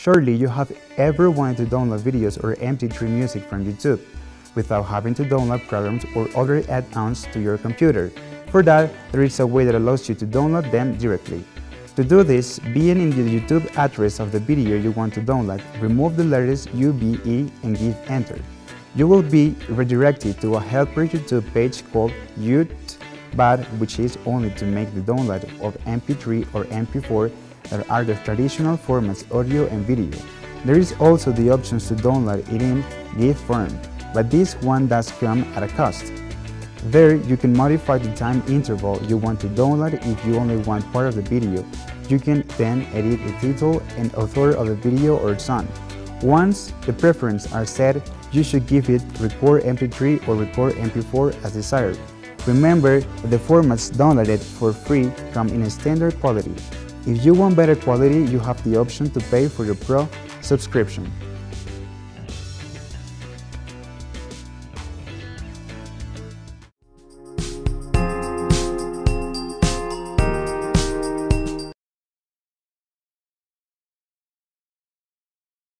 Surely you have ever wanted to download videos or MP3 music from YouTube without having to download programs or other add-ons to your computer. For that, there is a way that allows you to download them directly. To do this, begin in the YouTube address of the video you want to download, remove the letters U, B, E, and give enter. You will be redirected to a helper YouTube page called YouTube, which is only to make the download of MP3 or MP4 that are the traditional formats audio and video. There is also the option to download it in GIF form, but this one does come at a cost. There you can modify the time interval you want to download if you only want part of the video. You can then edit the title and author of the video or song. Once the preferences are set, you should give it record MP3 or record MP4 as desired. Remember that the formats downloaded for free come in a standard quality. If you want better quality, you have the option to pay for your Pro subscription.